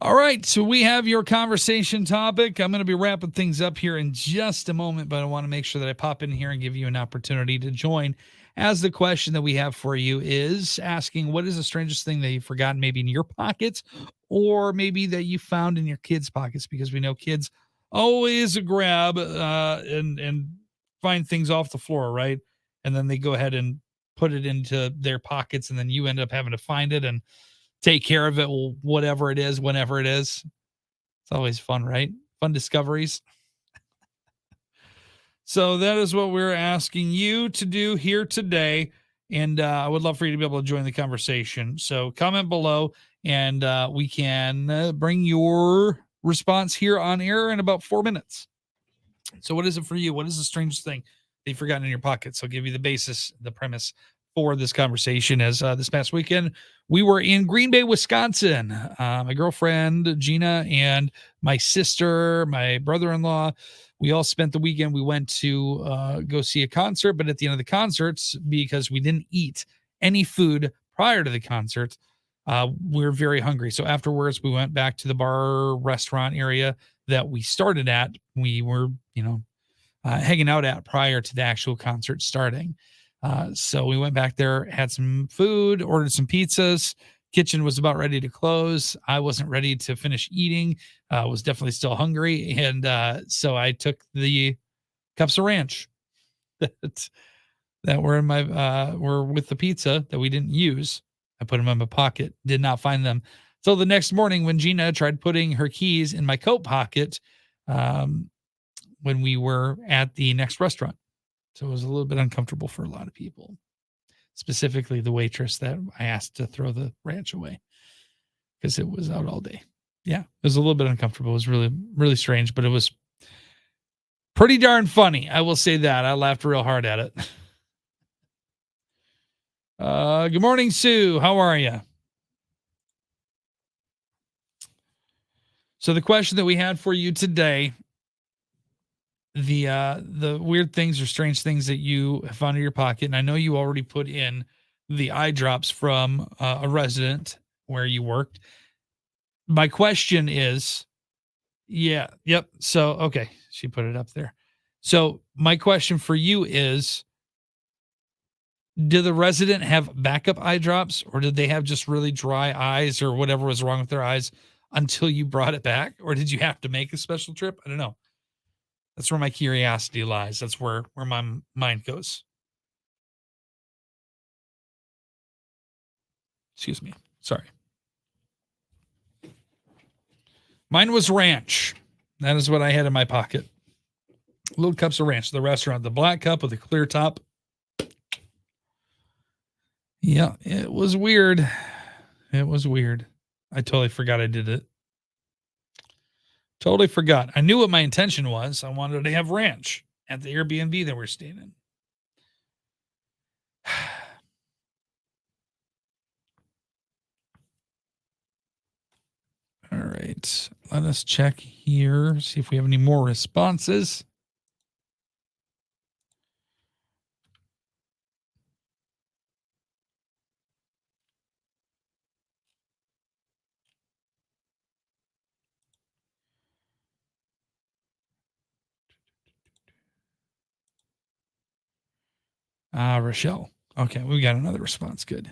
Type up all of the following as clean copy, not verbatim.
All right, so we have your conversation topic. I'm going to be wrapping things up here in just a moment, but I want to make sure that I pop in here and give you an opportunity to join. As the question that we have for you is asking, what is the strangest thing that you've forgotten, maybe in your pockets, or maybe that you found in your kids' pockets? Because we know kids always grab and find things off the floor, right? And then they go ahead and put it into their pockets, and then you end up having to find it and take care of it, whatever it is, whenever it is. It's always fun, right? Fun discoveries. So that is what we're asking you to do here today. And I would love for you to be able to join the conversation. So comment below and we can bring your response here on air in about 4 minutes. So what is it for you? What is the strangest thing that you've forgotten in your pockets? I'll give you the basis, the premise for this conversation. As this past weekend, we were in Green Bay, Wisconsin. My girlfriend, Gina, and my sister, my brother-in-law, we all spent the weekend. We went to go see a concert, but at the end of the concerts, because we didn't eat any food prior to the concert, we were very hungry. So afterwards, we went back to the bar restaurant area that we started at. We were, hanging out at prior to the actual concert starting. So we went back there, had some food, ordered some pizzas. Kitchen was about ready to close. I wasn't ready to finish eating. Was definitely still hungry, and so I took the cups of ranch that were in my were with the pizza that we didn't use. I put them in my pocket. Did not find them. So the next morning, when Gina tried putting her keys in my coat pocket, um, when we were at the next restaurant. So it was a little bit uncomfortable for a lot of people, specifically the waitress that I asked to throw the ranch away because it was out all day. Yeah, it was a little bit uncomfortable. It was really, really strange, but it was pretty darn funny. I will say that. I laughed real hard at it. Good morning, Sue. How are you? So the question that we had for you today, the weird things or strange things that you have found in your pocket, and I know you already put in the eye drops from a resident where you worked. My question is, yeah, yep. So okay, she put it up there. So my question for you is, did the resident have backup eye drops, or did they have just really dry eyes, or whatever was wrong with their eyes until you brought it back, or did you have to make a special trip? I don't know. That's where my curiosity lies. That's where my mind goes. Excuse me. Sorry. Mine was ranch. That is what I had in my pocket. Little cups of ranch. The restaurant, the black cup with the clear top. Yeah, it was weird. It was weird. I totally forgot I did it. Totally forgot. I knew what my intention was. I wanted to have ranch at the Airbnb that we're staying in. All right. Let us check here, see if we have any more responses. Rochelle. Okay, we got another response. Good.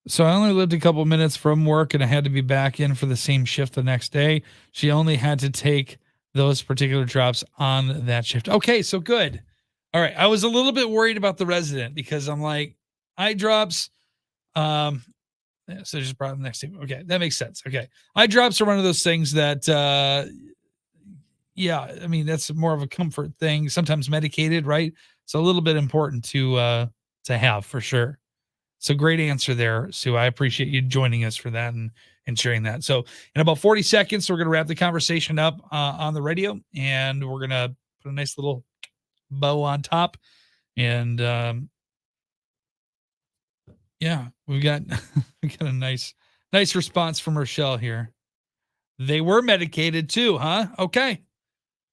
So I only lived a couple minutes from work and I had to be back in for the same shift the next day. She only had to take those particular drops on that shift. Okay, so good. All right. I was a little bit worried about the resident because I'm like, eye drops. Yeah, so just brought them next to. Okay, that makes sense. Okay. Eye drops are one of those things that yeah, I mean that's more of a comfort thing, sometimes medicated, right? So a little bit important to have for sure. So great answer there, Sue. I appreciate you joining us for that and sharing that. So in about 40 seconds, we're going to wrap the conversation up on the radio, and we're going to put a nice little bow on top. And yeah, we got we got a nice response from Rochelle here. They were medicated too, huh? Okay,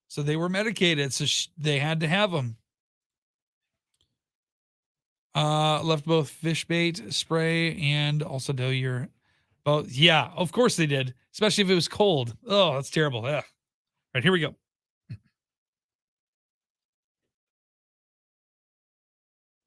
so they were medicated, so they had to have them. Left both fish bait spray and also do your Oh, yeah, of course they did, especially if it was cold. Oh, that's terrible. Yeah. All right, here we go.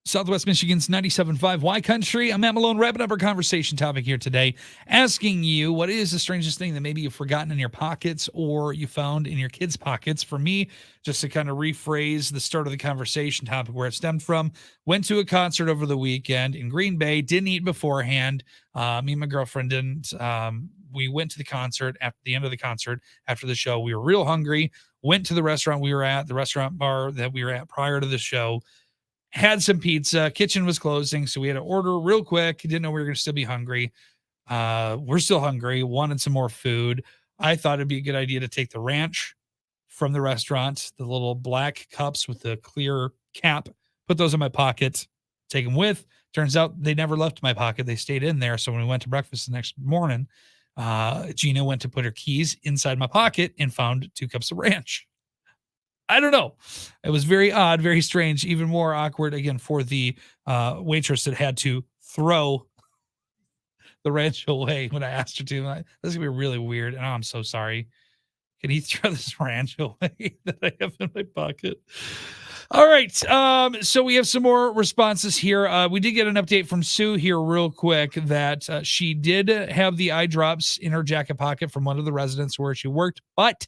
Southwest Michigan's 97.5 Y Country. I'm Matt Malone, wrapping up our conversation topic here today, asking you what is the strangest thing that maybe you've forgotten in your pockets or you found in your kids' pockets. For me, just to kind of rephrase the start of the conversation topic where it stemmed from, went to a concert over the weekend in Green Bay, didn't eat beforehand. Me and my girlfriend didn't. We went to the concert at the end of the concert after the show. We were real hungry, went to the restaurant we were at, the restaurant bar that we were at prior to the show, had some pizza. Kitchen was closing, so we had to order real quick. Didn't know we were going to still be hungry. We're still hungry, wanted some more food. I thought it'd be a good idea to take the ranch from the restaurant, the little black cups with the clear cap, put those in my pocket, take them with. Turns out they never left my pocket. They stayed in there. So when we went to breakfast the next morning, Gina went to put her keys inside my pocket and found 2 cups of ranch. I don't know. It was very odd, very strange, even more awkward again for the waitress that had to throw the ranch away when I asked her to. This is gonna be really weird, and I'm so sorry. Can he throw this ranch away that I have in my pocket? All right. So we have some more responses here. We did get an update from Sue here, real quick, that she did have the eye drops in her jacket pocket from one of the residents where she worked, but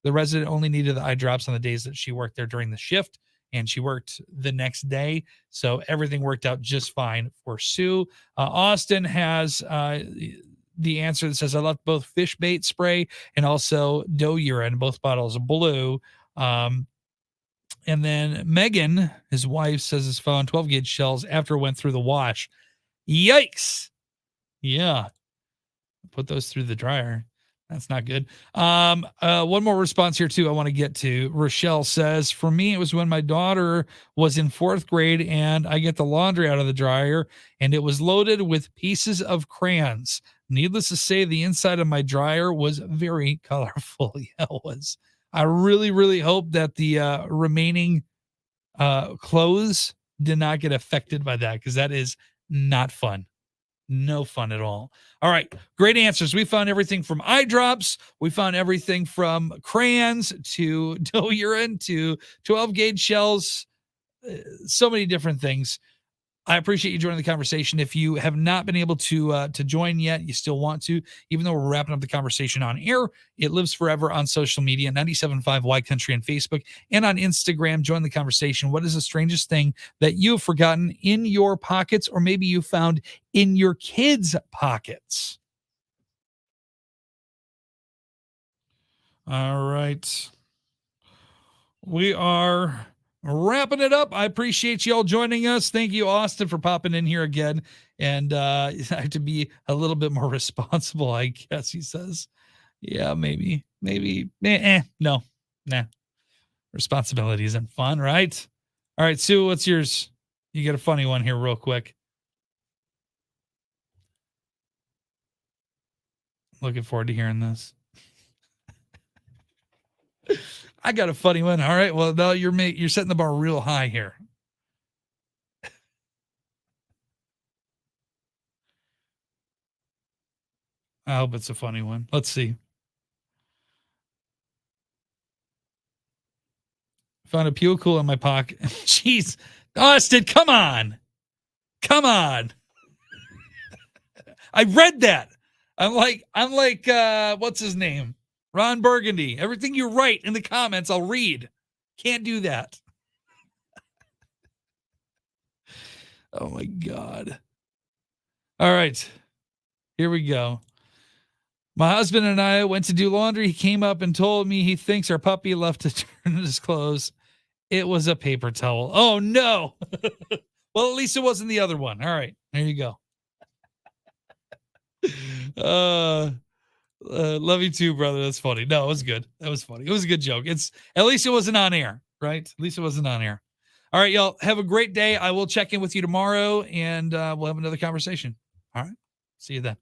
the resident only needed the eye drops on the days that she worked there during the shift, and she worked the next day. So everything worked out just fine for Sue. Austin has the answer that says, I left both fish bait spray and also doe urine, both bottles of blue. And then Megan, his wife, says his found 12 gauge shells after it went through the wash. Yikes. Yeah. Put those through the dryer. That's not good. One more response here too I want to get to. Rochelle says, for me, it was when my daughter was in 4th grade and I get the laundry out of the dryer and it was loaded with pieces of crayons. Needless to say, the inside of my dryer was very colorful. Yeah, it was. I really, really hope that the remaining clothes did not get affected by that, because that is not fun. No fun at all. All right. Great answers. We found everything from eye drops. We found everything from crayons to doe urine to 12 gauge shells. So many different things. I appreciate you joining the conversation. If you have not been able to join yet, you still want to, even though we're wrapping up the conversation on air, it lives forever on social media, 97.5 Y Country on Facebook and on Instagram. Join the conversation. What is the strangest thing that you have forgotten in your pockets, or maybe you found in your kids' pockets? All right. We are wrapping it up. I appreciate you all joining us. Thank you, Austin, for popping in here again. And I have to be a little bit more responsible, I guess, he says. Yeah, maybe. No, nah. Responsibility isn't fun, right? All right, Sue, what's yours? You get a funny one here, real quick. Looking forward to hearing this. I got a funny one. All right. Well, no, you're setting the bar real high here. I hope it's a funny one. Let's see. Found a Pure Cool in my pocket. Jeez, Austin, come on. Come on. I read that. I'm like, what's his name? Ron Burgundy. Everything you write in the comments, I'll read. Can't do that. Oh my God. All right. Here we go. My husband and I went to do laundry. He came up and told me he thinks our puppy left to turn his clothes. It was a paper towel. Oh no. Well, at least it wasn't the other one. All right. There you go. Love you too, brother. That's funny. No, it was good. That was funny. It was a good joke. It's at least it wasn't on air, right? At least it wasn't on air. All right, y'all. Have a great day. I will check in with you tomorrow and we'll have another conversation. All right. See you then.